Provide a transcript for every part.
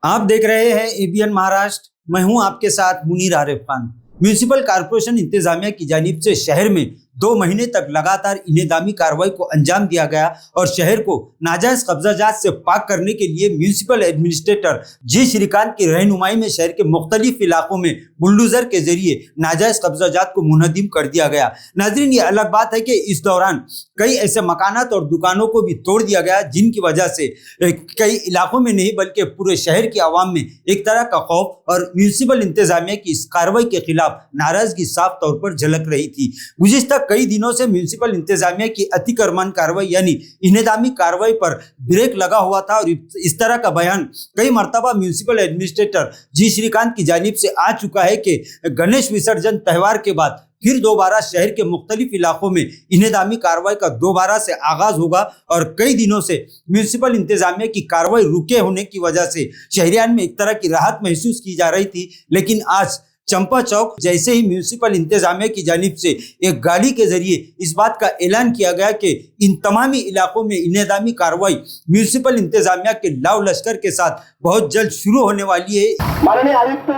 आप देख रहे हैं एबीएन महाराष्ट्र। मैं हूं आपके साथ मुनीर आरिफ खान। म्यूनिसिपल कॉर्पोरेशन इंतजामिया की जानिब से शहर में 2 महीने तक लगातार इनेदामी कार्रवाई को अंजाम दिया गया और शहर को नाजायज कब्जाजात से पाक करने के लिए म्यूनिसिपल एडमिनिस्ट्रेटर जी श्रीकांत की रहनुमाई में शहर के मुख्तलिफ इलाकों में बुलडोजर के जरिए नाजायज कब्जाजात को मुनहदिम कर दिया गया। नाजरीन, ये अलग बात है कि इस दौरान कई ऐसे मकानात और दुकानों को भी तोड़ दिया गया जिनकी वजह से कई इलाकों में नहीं बल्कि पूरे शहर की आवाम में एक तरह का खौफ और म्यूनिसिपल इंतजामिया की इस कार्रवाई के खिलाफ नाराजगी साफ तौर पर झलक रही थी। गुज़िश्ता कई दिनों से म्यूनिसिपल इंतजामिया की अतिक्रमण कार्रवाई यानी इनेदामी कार्रवाई पर ब्रेक लगा हुआ था और इस तरह का बयान कई मर्तबा म्यूनिसिपल एडमिनिस्ट्रेटर जी श्रीकांत की जानिब से आ चुका है कि गणेश विसर्जन त्यौहार के बाद फिर दोबारा शहर के मुख्तलिफ इलाकों में इनेदामी कार्रवाई का दोबारा से आगाज होगा और कई दिनों से म्यूनिसिपल इंतजामिया की कार्रवाई रुके होने की वजह से शहरियान में एक तरह की राहत महसूस की जा रही थी। लेकिन आज चंपा चौक जैसे ही म्यूनिसिपल इंतजामिया की जानिब से एक गाड़ी के जरिए इस बात का ऐलान किया गया कि इन तमामी इलाकों में इनेदामी कार्रवाई म्यूनिसिपल इंतजामिया के लाव लश्कर के साथ बहुत जल्द शुरू होने वाली है। माननीय आयुक्त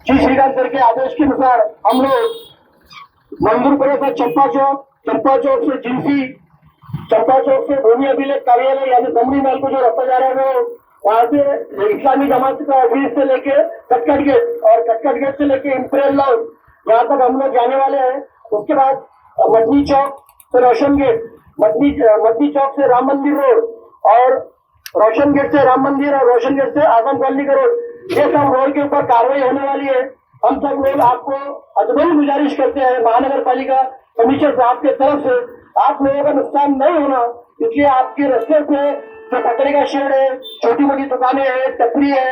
श्री श्रीकांत सर के आदेश के अनुसार हम लोग मंदिर पर चंपा चौक से जिंसी, चंपा चौक से भूमि अभिलेख कार्यालय यानी समरी महल को जो रास्ता जा रहा है वो वहाँ से इस्लामी जमात का ऑफिस से लेके कटकट गेट और कटकट गेट से लेके इंपीरियल लॉज यहाँ तक हम लोग जाने वाले हैं। उसके बाद मदनी चौक से रोशन गेट, मदनी चौक से राम मंदिर रोड और रोशन गेट से राम मंदिर और रोशन गेट से आजम कॉलोनी का रोड, ये सब रोड के ऊपर कार्रवाई होने वाली है। हम सब लोग आपको अदबी गुजारिश करते हैं महानगर पालिका कमिश्नर साहब के तरफ से आप लोगों का नुकसान नहीं होना, इसलिए आपके रास्ते से जो पकड़े का शेड है, छोटी मोटी दुकानें हैं, टपरी है,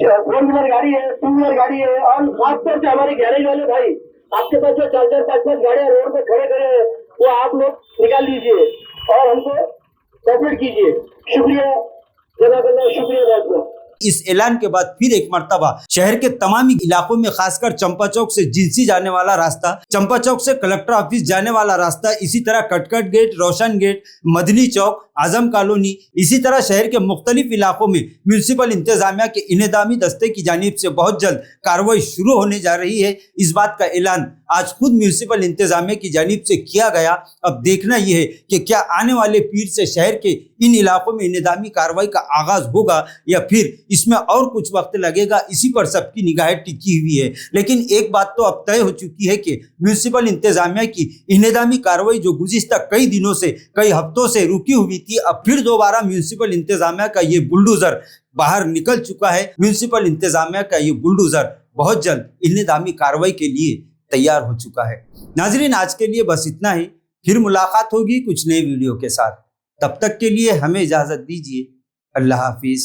4 व्हीलर गाड़ी है, 2 व्हीलर गाड़ी है और खासतौर से हमारे गैरेज वाले भाई आपके पास जो 4-4, 5-5 गाड़ियां रोड पे खड़े हैं वो आप लोग निकाल लीजिए और हमको कोऑपरेट कीजिए। शुक्रिया, जज़ाकल्लाह, शुक्रिया बहुत बहुत। इस ऐलान के बाद फिर एक मर्तबा शहर के तमाम इलाकों में खासकर चंपा चौक से जिंसी जाने वाला रास्ता, चंपा चौक से कलेक्टर ऑफिस जाने वाला रास्ता, इसी तरह कटकट गेट, रोशन गेट, मदनी चौक, आजम कॉलोनी, इसी तरह शहर के मुख्तलिफ इलाकों में म्यूनिसिपल इंतजामिया के इनेदामी दस्ते की जानिब से बहुत जल्द कार्रवाई शुरू होने जा रही है। इस बात का ऐलान आज खुद म्यूनिसिपल इंतजामिया की जानिब से किया गया। अब देखना यह है कि क्या आने वाले पीर से शहर के इन इलाकों में इनेदामी कार्रवाई का आगाज होगा या फिर इसमें और कुछ वक्त लगेगा। इसी पर सबकी निगाहें टिकी हुई है। लेकिन एक बात तो अब तय हो चुकी है कि म्यूनिसिपल इंतजामिया की इनेदामी कार्रवाई जो गुज़िश्ता कई दिनों से, कई हफ्तों से रुकी हुई थी, अब फिर दोबारा म्यूनिसिपल इंतजामिया का ये बुलडोजर बाहर निकल चुका है। म्यूनिसिपल इंतजामिया का ये बुलडोजर बहुत जल्द इनेदामी कार्रवाई के लिए तैयार हो चुका है। नाजरीन, आज के लिए बस इतना ही। फिर मुलाकात होगी कुछ नए वीडियो के साथ। तब तक के लिए हमें इजाजत दीजिए। अल्लाह हाफिज।